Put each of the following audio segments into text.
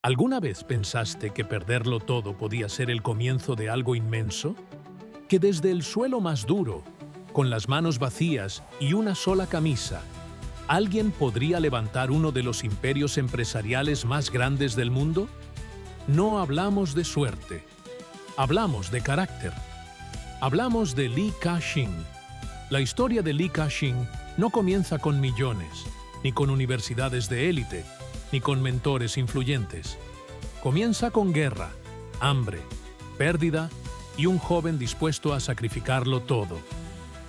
¿Alguna vez pensaste que perderlo todo podía ser el comienzo de algo inmenso? Que desde el suelo más duro, con las manos vacías y una sola camisa, alguien podría levantar uno de los imperios empresariales más grandes del mundo? No hablamos de suerte, hablamos de carácter. Hablamos de Li Ka-shing. La historia de Li Ka-shing no comienza con millones, ni con universidades de élite, ni con mentores influyentes. Comienza con guerra, hambre, pérdida y un joven dispuesto a sacrificarlo todo,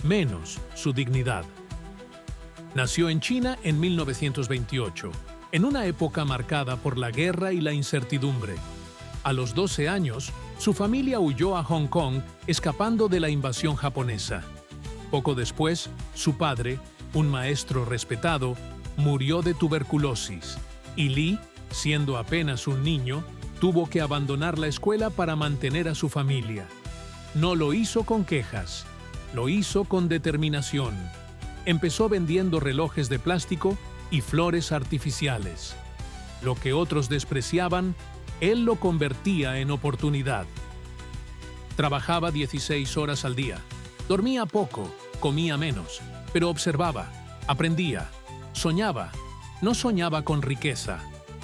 menos su dignidad. Nació en China en 1928, en una época marcada por la guerra y la incertidumbre. A los 12 años, su familia huyó a Hong Kong escapando de la invasión japonesa. Poco después, su padre, un maestro respetado, murió de tuberculosis, y Li, siendo apenas un niño, tuvo que abandonar la escuela para mantener a su familia. No lo hizo con quejas, lo hizo con determinación. Empezó vendiendo relojes de plástico y flores artificiales. Lo que otros despreciaban, él lo convertía en oportunidad. Trabajaba 16 horas al día. Dormía poco, comía menos, pero observaba, aprendía, soñaba. No soñaba con riqueza,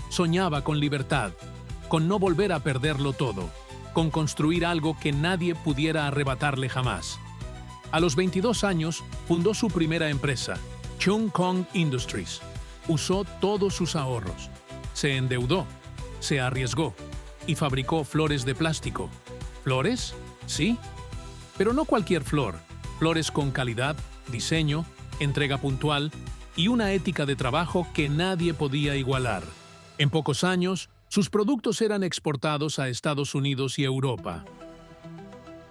soñaba con libertad, con no volver a perderlo todo, con construir algo que nadie pudiera arrebatarle jamás. A los 22 años, fundó su primera empresa, Chung Kong Industries. Usó todos sus ahorros, se endeudó, se arriesgó y fabricó flores de plástico. ¿Flores? Sí, pero no cualquier flor. Flores con calidad, diseño, entrega puntual y una ética de trabajo que nadie podía igualar. En pocos años, sus productos eran exportados a Estados Unidos y Europa.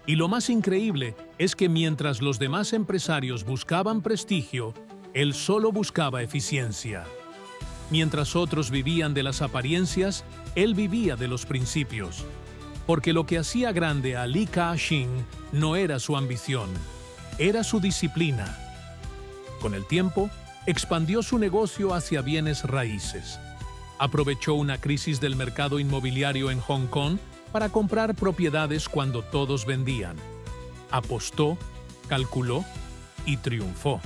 Y lo más increíble es que mientras los demás empresarios buscaban prestigio, él solo buscaba eficiencia. Mientras otros vivían de las apariencias, él vivía de los principios. Porque lo que hacía grande a Li Ka-shing no era su ambición, era su disciplina. Con el tiempo, expandió su negocio hacia bienes raíces. Aprovechó una crisis del mercado inmobiliario en Hong Kong para comprar propiedades cuando todos vendían. Apostó, calculó y triunfó.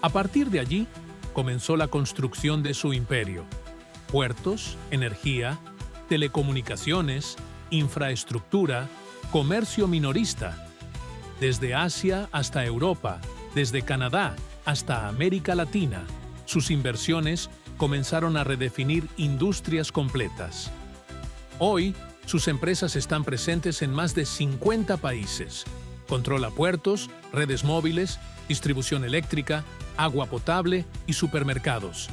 A partir de allí, comenzó la construcción de su imperio. Puertos, energía, telecomunicaciones, infraestructura, comercio minorista. Desde Asia hasta Europa, desde Canadá hasta América Latina, sus inversiones comenzaron a redefinir industrias completas. Hoy, sus empresas están presentes en más de 50 países. Controla puertos, redes móviles, distribución eléctrica, agua potable y supermercados.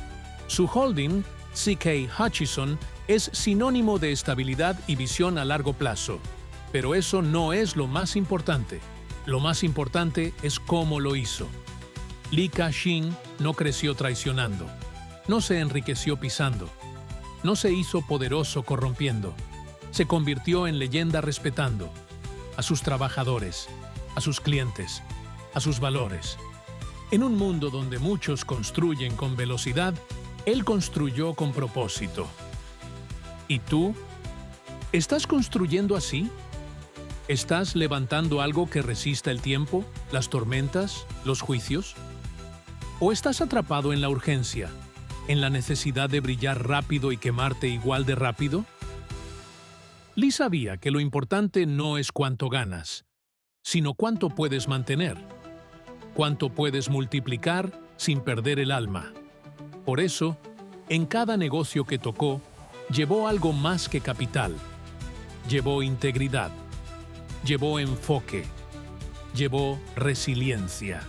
Su holding, CK Hutchison, es sinónimo de estabilidad y visión a largo plazo. Pero eso no es lo más importante. Lo más importante es cómo lo hizo. Li Ka-shing no creció traicionando, no se enriqueció pisando, no se hizo poderoso corrompiendo, se convirtió en leyenda respetando a sus trabajadores, a sus clientes, a sus valores. En un mundo donde muchos construyen con velocidad, él construyó con propósito. ¿Y tú? ¿Estás construyendo así? ¿Estás levantando algo que resista el tiempo, las tormentas, los juicios? ¿O estás atrapado en la urgencia, en la necesidad de brillar rápido y quemarte igual de rápido? Li sabía que lo importante no es cuánto ganas, sino cuánto puedes mantener, cuánto puedes multiplicar sin perder el alma. Por eso, en cada negocio que tocó, llevó algo más que capital. Llevó integridad, llevó enfoque, llevó resiliencia.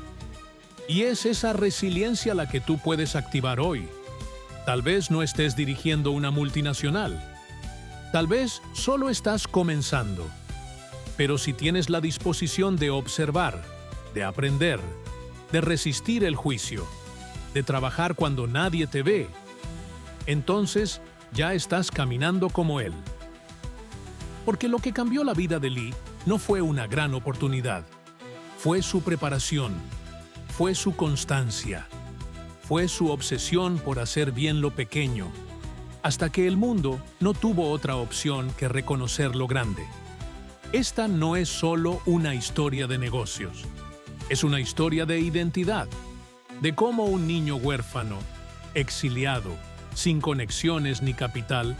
Y es esa resiliencia la que tú puedes activar hoy. Tal vez no estés dirigiendo una multinacional. Tal vez solo estás comenzando. Pero si tienes la disposición de observar, de aprender, de resistir el juicio, de trabajar cuando nadie te ve, entonces ya estás caminando como él. Porque lo que cambió la vida de Li no fue una gran oportunidad. Fue su preparación, fue su constancia, fue su obsesión por hacer bien lo pequeño, hasta que el mundo no tuvo otra opción que reconocer lo grande. Esta no es solo una historia de negocios, es una historia de identidad, de cómo un niño huérfano, exiliado, sin conexiones ni capital,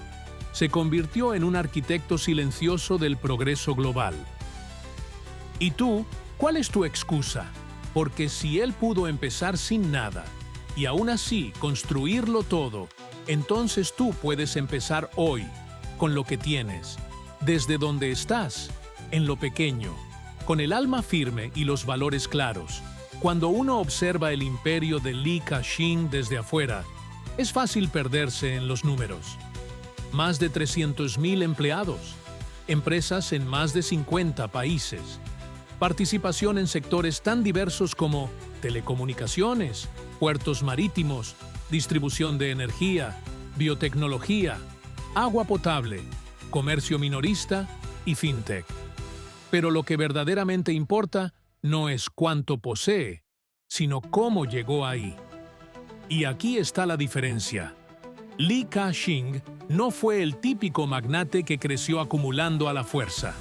se convirtió en un arquitecto silencioso del progreso global. ¿Y tú, cuál es tu excusa? Porque si él pudo empezar sin nada y aún así construirlo todo, entonces tú puedes empezar hoy, con lo que tienes, desde donde estás, en lo pequeño, con el alma firme y los valores claros. Cuando uno observa el imperio de Li Ka-shing desde afuera, es fácil perderse en los números. Más de 300,000 empleados, empresas en más de 50 países, participación en sectores tan diversos como telecomunicaciones, puertos marítimos, distribución de energía, biotecnología, agua potable, comercio minorista y fintech. Pero lo que verdaderamente importa no es cuánto posee, sino cómo llegó ahí. Y aquí está la diferencia. Li Ka-shing no fue el típico magnate que creció acumulando a la fuerza.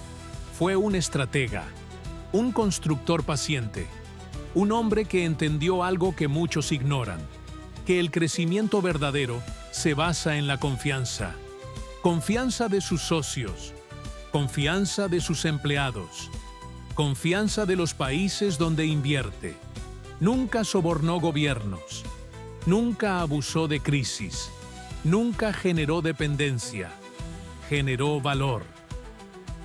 Fue un estratega, un constructor paciente, un hombre que entendió algo que muchos ignoran, que el crecimiento verdadero se basa en la confianza. Confianza de sus socios, confianza de sus empleados, confianza de los países donde invierte. Nunca sobornó gobiernos, nunca abusó de crisis, nunca generó dependencia, generó valor.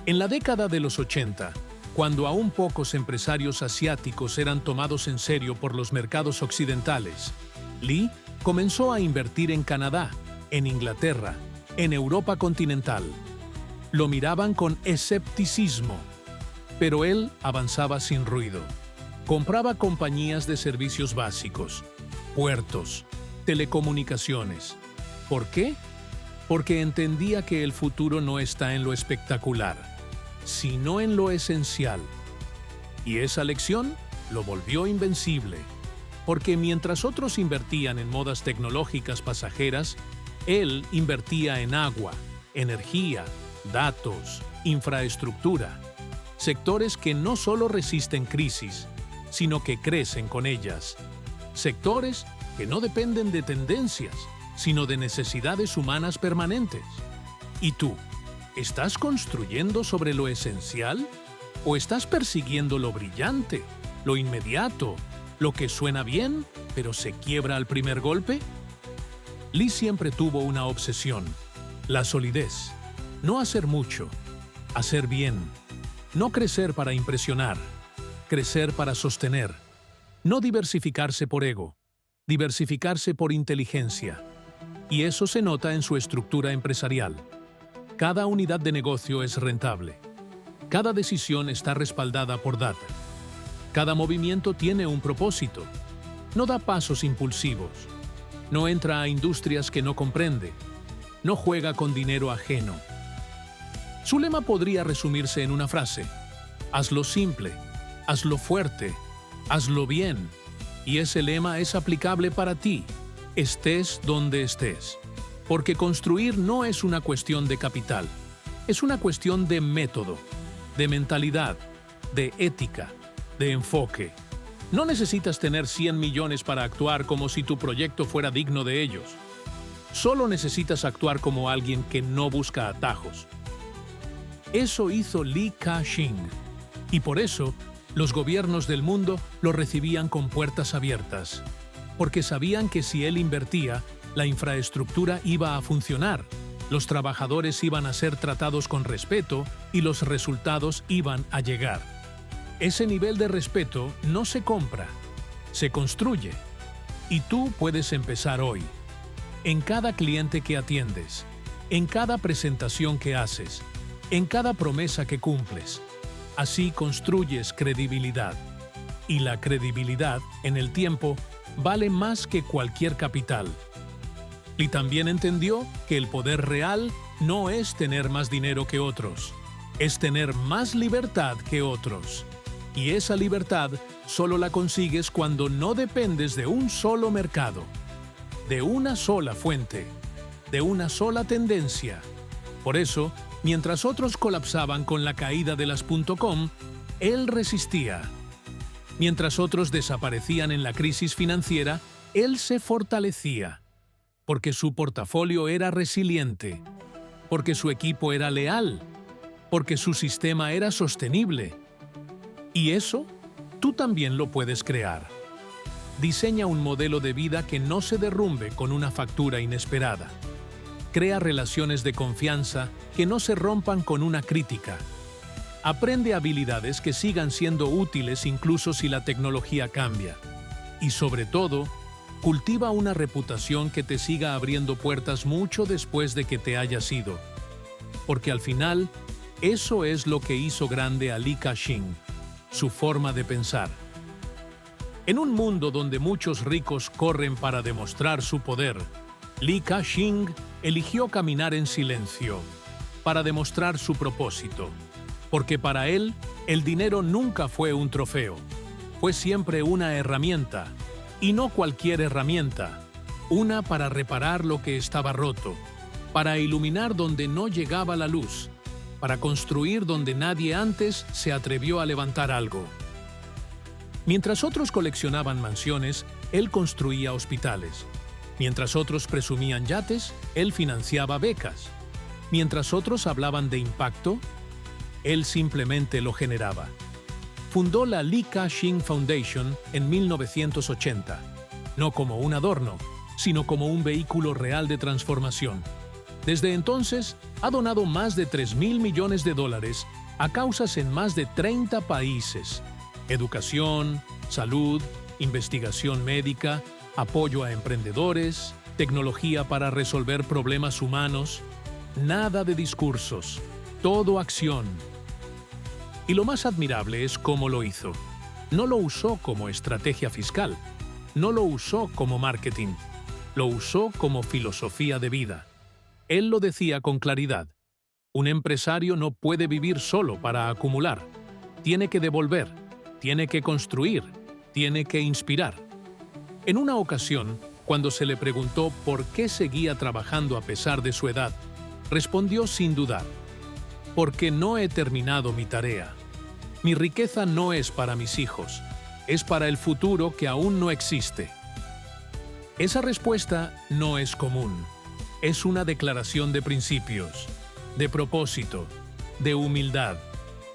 En la década de los 80, cuando aún pocos empresarios asiáticos eran tomados en serio por los mercados occidentales, Li comenzó a invertir en Canadá, en Inglaterra, en Europa continental. Lo miraban con escepticismo, pero él avanzaba sin ruido. Compraba compañías de servicios básicos, puertos, telecomunicaciones. ¿Por qué? Porque entendía que el futuro no está en lo espectacular, sino en lo esencial. Y esa lección lo volvió invencible, porque mientras otros invertían en modas tecnológicas pasajeras, él invertía en agua, energía, datos, infraestructura, sectores que no solo resisten crisis, sino que crecen con ellas, sectores que no dependen de tendencias, sino de necesidades humanas permanentes. ¿Y tú? ¿Estás construyendo sobre lo esencial? ¿O estás persiguiendo lo brillante, lo inmediato, lo que suena bien, pero se quiebra al primer golpe? Li siempre tuvo una obsesión: la solidez. No hacer mucho, hacer bien. No crecer para impresionar, crecer para sostener. No diversificarse por ego, diversificarse por inteligencia. Y eso se nota en su estructura empresarial. Cada unidad de negocio es rentable. Cada decisión está respaldada por data. Cada movimiento tiene un propósito. No da pasos impulsivos. No entra a industrias que no comprende. No juega con dinero ajeno. Su lema podría resumirse en una frase: hazlo simple, hazlo fuerte, hazlo bien. Y ese lema es aplicable para ti, estés donde estés. Porque construir no es una cuestión de capital, es una cuestión de método, de mentalidad, de ética, de enfoque. No necesitas tener 100 millones para actuar como si tu proyecto fuera digno de ellos. Solo necesitas actuar como alguien que no busca atajos. Eso hizo Li Ka-shing, y por eso los gobiernos del mundo lo recibían con puertas abiertas, porque sabían que si él invertía, la infraestructura iba a funcionar, los trabajadores iban a ser tratados con respeto y los resultados iban a llegar. Ese nivel de respeto no se compra, se construye. Y tú puedes empezar hoy. En cada cliente que atiendes, en cada presentación que haces, en cada promesa que cumples. Así construyes credibilidad. Y la credibilidad, en el tiempo, vale más que cualquier capital. Y también entendió que el poder real no es tener más dinero que otros, es tener más libertad que otros. Y esa libertad solo la consigues cuando no dependes de un solo mercado, de una sola fuente, de una sola tendencia. Por eso, mientras otros colapsaban con la caída de las .com, él resistía. Mientras otros desaparecían en la crisis financiera, él se fortalecía. Porque su portafolio era resiliente, porque su equipo era leal, porque su sistema era sostenible. Y eso, tú también lo puedes crear. Diseña un modelo de vida que no se derrumbe con una factura inesperada. Crea relaciones de confianza que no se rompan con una crítica. Aprende habilidades que sigan siendo útiles incluso si la tecnología cambia. Y sobre todo, cultiva una reputación que te siga abriendo puertas mucho después de que te hayas ido. Porque al final, eso es lo que hizo grande a Li Ka-shing, su forma de pensar. En un mundo donde muchos ricos corren para demostrar su poder, Li Ka-shing eligió caminar en silencio para demostrar su propósito. Porque para él, el dinero nunca fue un trofeo, fue siempre una herramienta, y no cualquier herramienta, una para reparar lo que estaba roto, para iluminar donde no llegaba la luz, para construir donde nadie antes se atrevió a levantar algo. Mientras otros coleccionaban mansiones, él construía hospitales. Mientras otros presumían yates, él financiaba becas. Mientras otros hablaban de impacto, él simplemente lo generaba. Fundó la Li Ka-shing Foundation en 1980, no como un adorno, sino como un vehículo real de transformación. Desde entonces, ha donado más de $3.000 millones a causas en más de 30 países. Educación, salud, investigación médica, apoyo a emprendedores, tecnología para resolver problemas humanos. Nada de discursos, todo acción. Y lo más admirable es cómo lo hizo. No lo usó como estrategia fiscal, no lo usó como marketing, lo usó como filosofía de vida. Él lo decía con claridad: un empresario no puede vivir solo para acumular. Tiene que devolver, tiene que construir, tiene que inspirar. En una ocasión, cuando se le preguntó por qué seguía trabajando a pesar de su edad, respondió sin dudar: porque no he terminado mi tarea. Mi riqueza no es para mis hijos, es para el futuro que aún no existe. Esa respuesta no es común. Es una declaración de principios, de propósito, de humildad.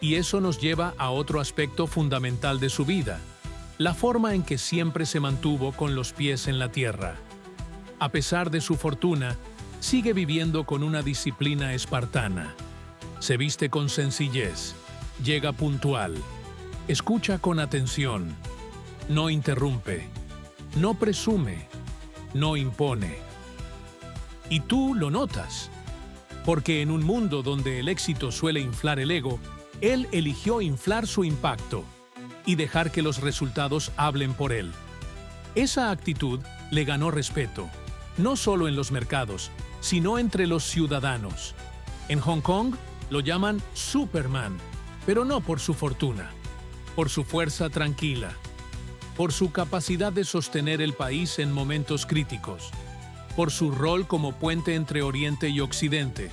Y eso nos lleva a otro aspecto fundamental de su vida: la forma en que siempre se mantuvo con los pies en la tierra. A pesar de su fortuna, sigue viviendo con una disciplina espartana. Se viste con sencillez, llega puntual, escucha con atención, no interrumpe, no presume, no impone. Y tú lo notas, porque en un mundo donde el éxito suele inflar el ego, él eligió inflar su impacto y dejar que los resultados hablen por él. Esa actitud le ganó respeto, no solo en los mercados, sino entre los ciudadanos. En Hong Kong lo llaman Superman, pero no por su fortuna, por su fuerza tranquila, por su capacidad de sostener el país en momentos críticos, por su rol como puente entre Oriente y Occidente.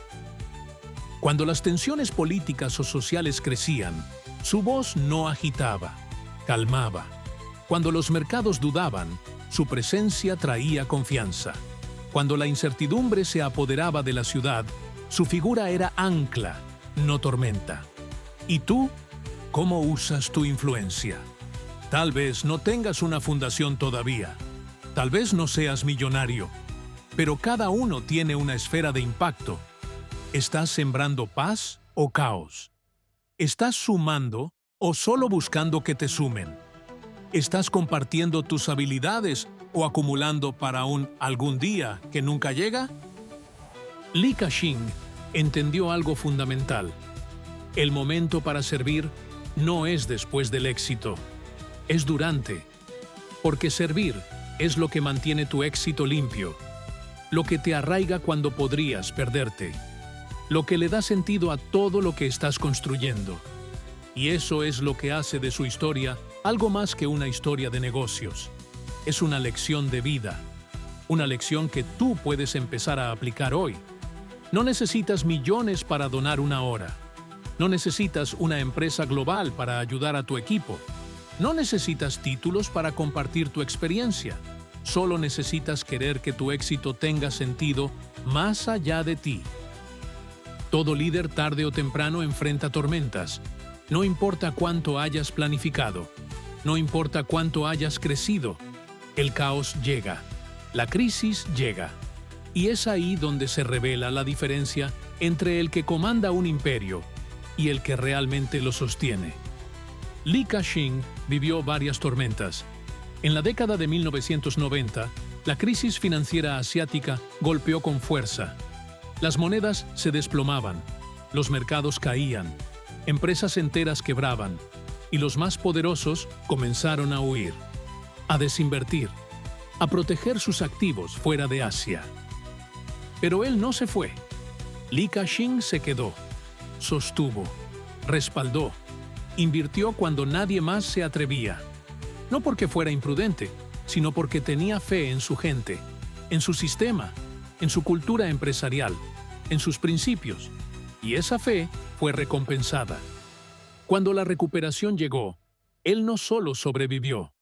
Cuando las tensiones políticas o sociales crecían, su voz no agitaba, calmaba. Cuando los mercados dudaban, su presencia traía confianza. Cuando la incertidumbre se apoderaba de la ciudad, su figura era ancla, no tormenta. ¿Y tú? ¿Cómo usas tu influencia? Tal vez no tengas una fundación todavía. Tal vez no seas millonario. Pero cada uno tiene una esfera de impacto. ¿Estás sembrando paz o caos? ¿Estás sumando o solo buscando que te sumen? ¿Estás compartiendo tus habilidades o acumulando para un algún día que nunca llega? Li Ka-shing entendió algo fundamental. El momento para servir no es después del éxito, es durante. Porque servir es lo que mantiene tu éxito limpio, lo que te arraiga cuando podrías perderte, lo que le da sentido a todo lo que estás construyendo. Y eso es lo que hace de su historia algo más que una historia de negocios. Es una lección de vida. Una lección que tú puedes empezar a aplicar hoy. No necesitas millones para donar una hora. No necesitas una empresa global para ayudar a tu equipo. No necesitas títulos para compartir tu experiencia. Solo necesitas querer que tu éxito tenga sentido más allá de ti. Todo líder tarde o temprano enfrenta tormentas. No importa cuánto hayas planificado. No importa cuánto hayas crecido. El caos llega. La crisis llega. Y es ahí donde se revela la diferencia entre el que comanda un imperio y el que realmente lo sostiene. Li Ka-shing vivió varias tormentas. En la década de 1990, la crisis financiera asiática golpeó con fuerza. Las monedas se desplomaban, los mercados caían, empresas enteras quebraban y los más poderosos comenzaron a huir, a desinvertir, a proteger sus activos fuera de Asia. Pero él no se fue. Li Ka-shing se quedó, sostuvo, respaldó, invirtió cuando nadie más se atrevía. No porque fuera imprudente, sino porque tenía fe en su gente, en su sistema, en su cultura empresarial, en sus principios. Y esa fe fue recompensada. Cuando la recuperación llegó, él no solo sobrevivió,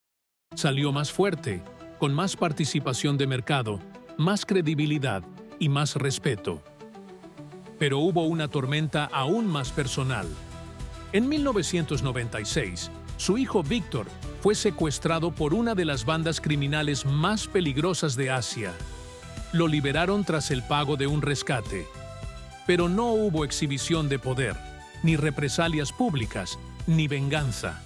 salió más fuerte, con más participación de mercado, más credibilidad y más respeto. Pero hubo una tormenta aún más personal. En 1996, su hijo Víctor fue secuestrado por una de las bandas criminales más peligrosas de Asia. Lo liberaron tras el pago de un rescate. Pero no hubo exhibición de poder, ni represalias públicas, ni venganza.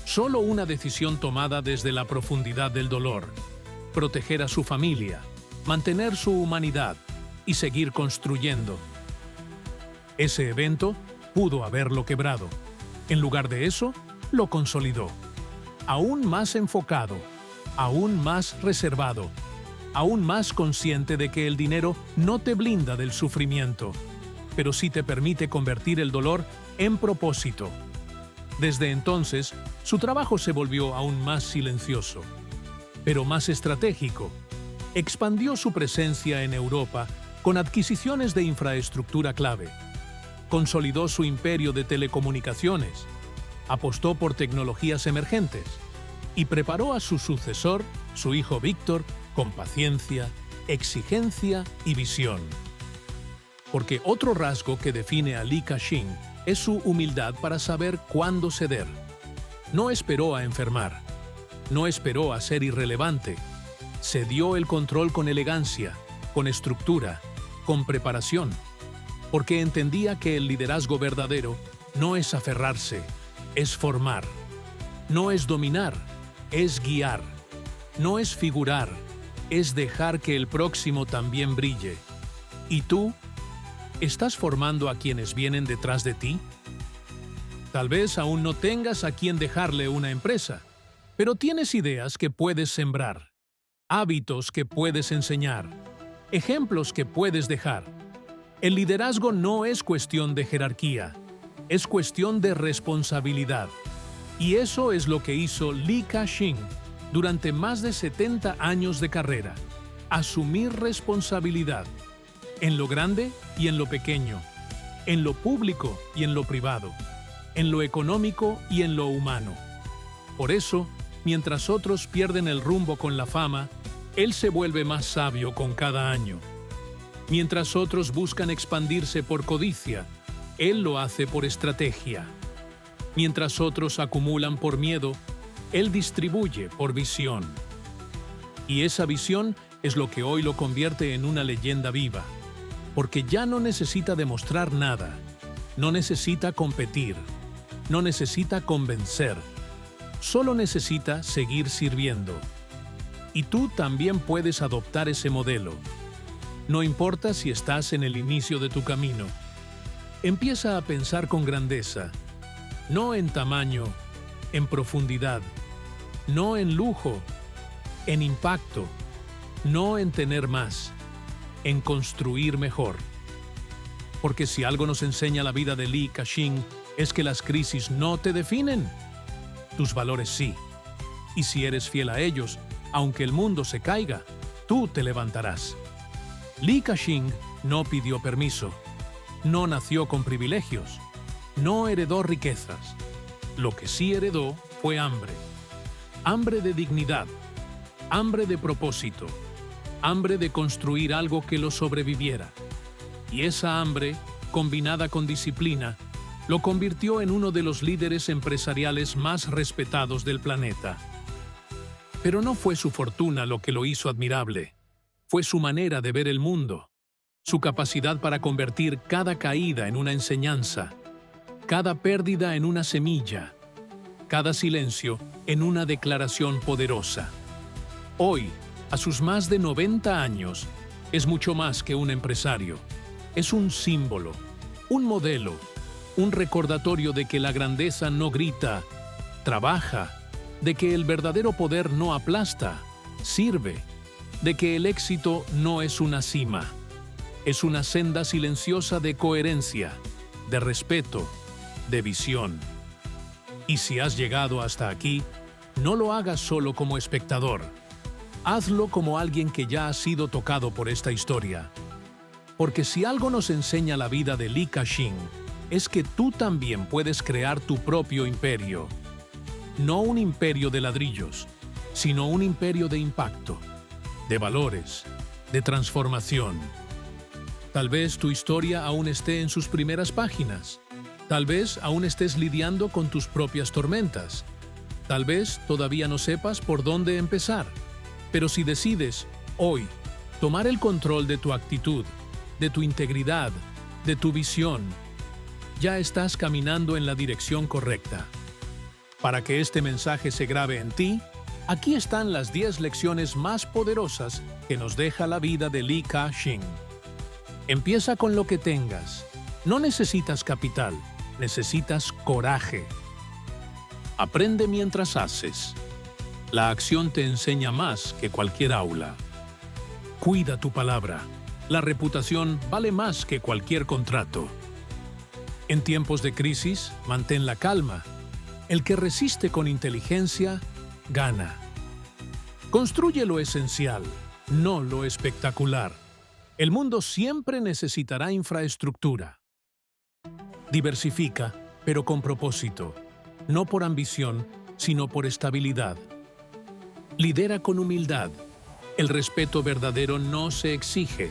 Solo una decisión tomada desde la profundidad del dolor: proteger a su familia, mantener su humanidad y seguir construyendo. Ese evento pudo haberlo quebrado. En lugar de eso, lo consolidó. Aún más enfocado, aún más reservado, aún más consciente de que el dinero no te blinda del sufrimiento, pero sí te permite convertir el dolor en propósito. Desde entonces, su trabajo se volvió aún más silencioso, pero más estratégico. Expandió su presencia en Europa con adquisiciones de infraestructura clave. Consolidó su imperio de telecomunicaciones, apostó por tecnologías emergentes y preparó a su sucesor, su hijo Víctor, con paciencia, exigencia y visión. Porque otro rasgo que define a Li Ka-shing es su humildad para saber cuándo ceder. No esperó a enfermar, no esperó a ser irrelevante. Cedió el control con elegancia, con estructura, con preparación, porque entendía que el liderazgo verdadero no es aferrarse, es formar. No es dominar, es guiar. No es figurar, es dejar que el próximo también brille. ¿Y tú? ¿Estás formando a quienes vienen detrás de ti? Tal vez aún no tengas a quien dejarle una empresa, pero tienes ideas que puedes sembrar, hábitos que puedes enseñar, ejemplos que puedes dejar. El liderazgo no es cuestión de jerarquía, es cuestión de responsabilidad. Y eso es lo que hizo Li Ka-shing durante más de 70 años de carrera: asumir responsabilidad, en lo grande y en lo pequeño, en lo público y en lo privado, en lo económico y en lo humano. Por eso, mientras otros pierden el rumbo con la fama, él se vuelve más sabio con cada año. Mientras otros buscan expandirse por codicia, él lo hace por estrategia. Mientras otros acumulan por miedo, él distribuye por visión. Y esa visión es lo que hoy lo convierte en una leyenda viva, porque ya no necesita demostrar nada, no necesita competir, no necesita convencer, solo necesita seguir sirviendo. Y tú también puedes adoptar ese modelo. No importa si estás en el inicio de tu camino. Empieza a pensar con grandeza, no en tamaño, en profundidad, no en lujo, en impacto, no en tener más, en construir mejor. Porque si algo nos enseña la vida de Li Ka-shing es que las crisis no te definen. Tus valores sí. Y si eres fiel a ellos, aunque el mundo se caiga, tú te levantarás. Li Ka-shing no pidió permiso, no nació con privilegios, no heredó riquezas. Lo que sí heredó fue hambre. Hambre de dignidad, hambre de propósito, hambre de construir algo que lo sobreviviera. Y esa hambre, combinada con disciplina, lo convirtió en uno de los líderes empresariales más respetados del planeta. Pero no fue su fortuna lo que lo hizo admirable, fue su manera de ver el mundo, su capacidad para convertir cada caída en una enseñanza, cada pérdida en una semilla, cada silencio en una declaración poderosa. Hoy, a sus más de 90 años, es mucho más que un empresario. Es un símbolo, un modelo, un recordatorio de que la grandeza no grita, trabaja, de que el verdadero poder no aplasta, sirve, de que el éxito no es una cima, es una senda silenciosa de coherencia, de respeto, de visión. Y si has llegado hasta aquí, no lo hagas solo como espectador. Hazlo como alguien que ya ha sido tocado por esta historia. Porque si algo nos enseña la vida de Li Ka-shing, es que tú también puedes crear tu propio imperio. No un imperio de ladrillos, sino un imperio de impacto, de valores, de transformación. Tal vez tu historia aún esté en sus primeras páginas. Tal vez aún estés lidiando con tus propias tormentas. Tal vez todavía no sepas por dónde empezar. Pero si decides, hoy, tomar el control de tu actitud, de tu integridad, de tu visión, ya estás caminando en la dirección correcta. Para que este mensaje se grabe en ti, aquí están las 10 lecciones más poderosas que nos deja la vida de Li Ka-shing. Empieza con lo que tengas. No necesitas capital, necesitas coraje. Aprende mientras haces. La acción te enseña más que cualquier aula. Cuida tu palabra. La reputación vale más que cualquier contrato. En tiempos de crisis, mantén la calma. El que resiste con inteligencia, gana. Construye lo esencial, no lo espectacular. El mundo siempre necesitará infraestructura. Diversifica, pero con propósito. No por ambición, sino por estabilidad. Lidera con humildad. El respeto verdadero no se exige,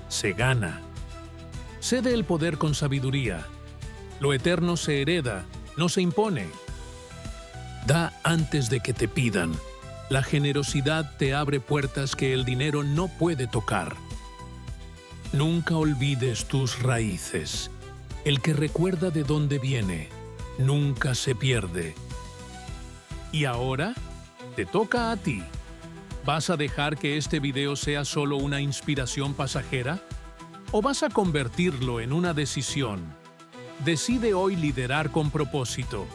se gana. Cede el poder con sabiduría. Lo eterno se hereda, no se impone. Da antes de que te pidan. La generosidad te abre puertas que el dinero no puede tocar. Nunca olvides tus raíces. El que recuerda de dónde viene, nunca se pierde. Y ahora, te toca a ti. ¿Vas a dejar que este video sea solo una inspiración pasajera? ¿O vas a convertirlo en una decisión? Decide hoy liderar con propósito.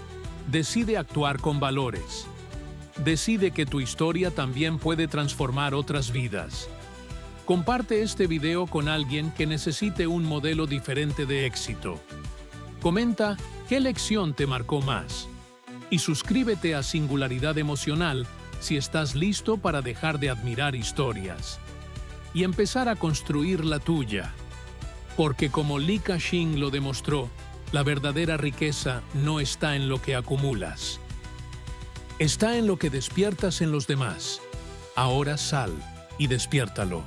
Decide actuar con valores. Decide que tu historia también puede transformar otras vidas. Comparte este video con alguien que necesite un modelo diferente de éxito. Comenta qué lección te marcó más. Y suscríbete a Singularidad Emocional si estás listo para dejar de admirar historias y empezar a construir la tuya. Porque como Li Ka-shing lo demostró, la verdadera riqueza no está en lo que acumulas. Está en lo que despiertas en los demás. Ahora sal y despiértalo.